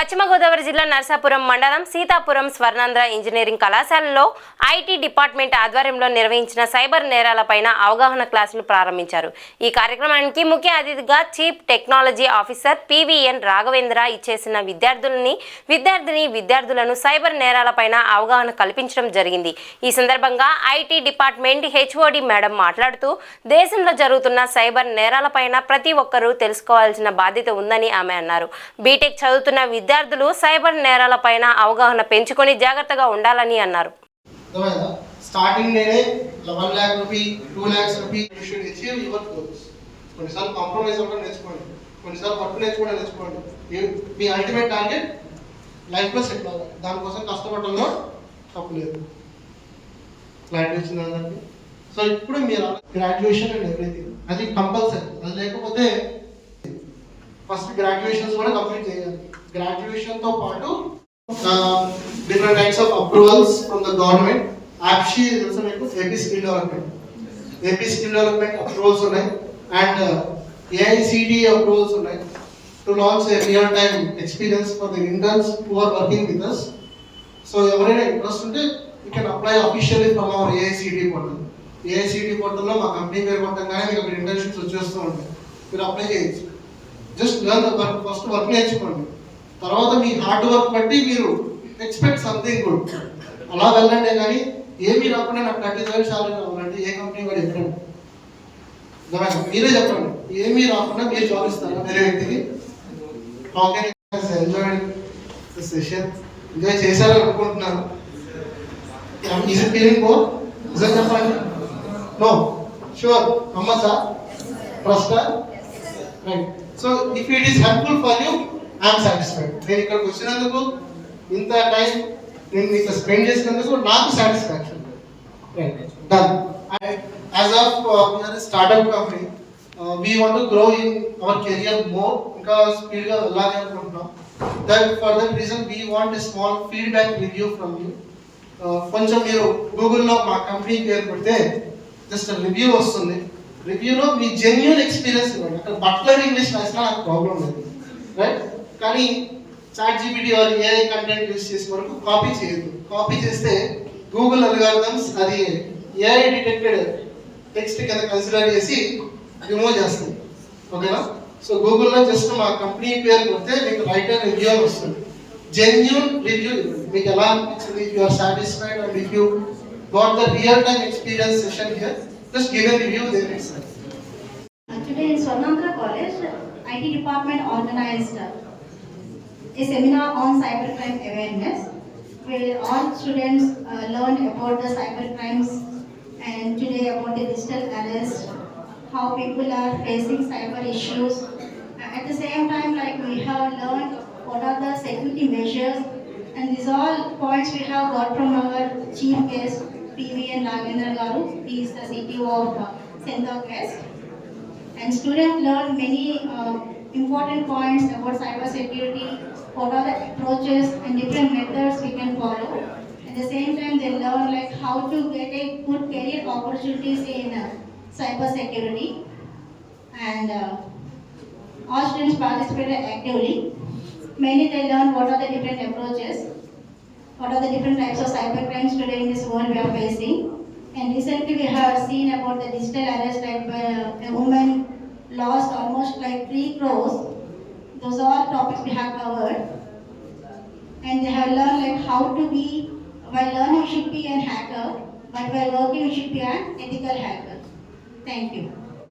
పశ్చిమ గోదావరి జిల్లా నరసాపురం మండలం సీతాపురం స్వర్ణాంధ్ర ఇంజనీరింగ్ కళాశాలలో ఐటీ డిపార్ట్మెంట్ ఆధ్వర్యంలో నిర్వహించిన సైబర్ నేరాలపైన అవగాహన క్లాసులు ప్రారంభించారు. ఈ కార్యక్రమానికి ముఖ్య అతిథిగా chief technology officer PVN Raghavendra ఇచ్చేసిన విద్యార్థులను సైబర్ నేరాలపైన అవగాహన కల్పించడం జరిగింది. ఈ సందర్భంగా ఐటీ డిపార్ట్మెంట్ హెచ్ఓడి మేడం మాట్లాడుతూ దేశంలో జరుగుతున్న సైబర్ నేరాలపైన ప్రతి ఒక్కరూ తెలుసుకోవాల్సిన బాధ్యత ఉందని ఆమె అన్నారు. బీటెక్ చదువుతున్న విద్యార్థులు సైబర్ నేరాలపైన అవగాహన పెంచుకొని జాగ్రత్తగా ఉండాలని అన్నారు. స్టార్టింగ్ నేనే 1 lakh rupee 2 lakhs rupee you should achieve your goals. కొన్నిసార్లు కాంప్రమైజ్ అవ్వడం నేర్చుకోండి, కొన్నిసార్లు వర్క్ నేర్చుకోవడం నేర్చుకోండి. మీ అల్టిమేట్ టార్గెట్ లైఫ్లో సెటిల్ అవ్వాలి. దానికోసం కష్టపడడంలో తప్పు లేదు. క్లారిటీ వచ్చింది అందరికి. సో ఇప్పుడు మీరు గ్రాడ్యుయేషన్ అండ్ ఎవ్రీథింగ్ అది కంపల్సరీ. అది లేకపోతే ఫస్ట్ గ్రాడ్యుయేషన్స్ కూడా కంప్లీట్ చేయాలి. గ్రాడ్యుయేషన్ తో పాటు different types of approvals from the government. యాప్షీ తెలుసు మీకు, ఏపీ స్కిల్ డెవలప్మెంట్ అప్రూవల్స్ ఉన్నాయి అండ్ ఏఐసిటి అప్రూవల్స్ ఉన్నాయి to launch a real time experience for the interns who are working with us. So ఎవరైనా interest ఉంటే you can apply officially from our AICTE portal. ఏఐసిటి పోర్టల్లో మా company పేరు కొట్టంగానే మీకు అక్కడ ఇంటర్న్షిప్స్ వచ్చేస్తూ ఉంటాయి. మీరు అప్లై చేయొచ్చు. Just learn the work. First work నేర్చుకోండి, తర్వాత మీ హార్డ్ వర్క్ బట్టి మీరు ఎక్స్పెక్ట్ సంథింగ్ గుడ్. అలా వెళ్ళండి. కానీ ఏమీ రాకుండా నాకు 30,000 శాలరీ రావాలంటే ఏ కంపెనీ కూడా చెప్పండి. మీరే చెప్పండి, ఏమీ రాకుండా మీరు జాబ్ ఇస్తారా వేరే వ్యక్తికి? ఎంజాయ్ చేశారని అనుకుంటున్నాను. Is it feeling good? నిజం చెప్పండి. నో షూర్ నమ్మచ్చా? ట్రస్టా? Right. So if it is helpful for you, I'm satisfied. నేను ఇక్కడికి వచ్చినందుకు, ఇంత టైం నేను మీకు స్పెండ్ చేసినందుకు నాకు satisfaction. Done. As of we are startup company, we want to grow in our career more. ఇంకా స్పీడ్గా వెళ్ళాలి అనుకుంటున్నాం. For that reason we want a small feedback review from you. కొంచెం మీరు గూగుల్లో మా కంపెనీ పేరు పెడితే జస్ట్ రివ్యూ వస్తుంది. రివ్యూలో మీ జెన్యూన్ ఎక్స్పీరియన్స్ ఇవ్వండి. అక్కడ బట్లర్ ఇంగ్లీష్ రాసినా నాకు ప్రాబ్లం లేదు, రైట్? కానీ చాట్ జీపీటీ వారి ఏఐ కంటెంట్ యూస్ చేసే వరకు కాపీ చేయొద్దు. కాపీ చేస్తే గూగుల్ అల్గారిథమ్స్ అది ఏఐ డిటెక్టెడ్ టెక్స్ట్ కింద కన్సిడర్ చేసి రిమూవ్ చేస్తుంది. ఓకేనా? సో గూగుల్లో జస్ట్ మా కంపెనీ పేరు కొడితే మీకు రైట్ అండ్ రివ్యూ అని వస్తుంది. జెన్యూన్ రివ్యూ మీకు ఎలా అనిపించింది, you are satisfied and if you got the real time experience session here, just give a review there itself. Today in Swarnandhra College, IT department organized a seminar on cybercrime awareness, where all students learned about the cybercrimes and today about the digital arrest, how people are facing cyber issues. At the same time, like we have learned what are the security measures, and these all points we have got from our chief guest PVN Raghvendra Garu. He is the CTO of Senthok West. And students learn many important points about cyber security, what are the approaches and different methods we can follow. At the same time, they learn like how to get a good career opportunities in cyber security. And all students participated actively. Mainly they learn what are the different approaches, what are the different types of cyber crimes today in this world we are facing. And recently we have seen about the digital arrest, like a woman lost almost like 3 crores. Those are all topics we have covered. And they have learned like how to be, while learning you should be a hacker, but while working you should be an ethical hacker. Thank you.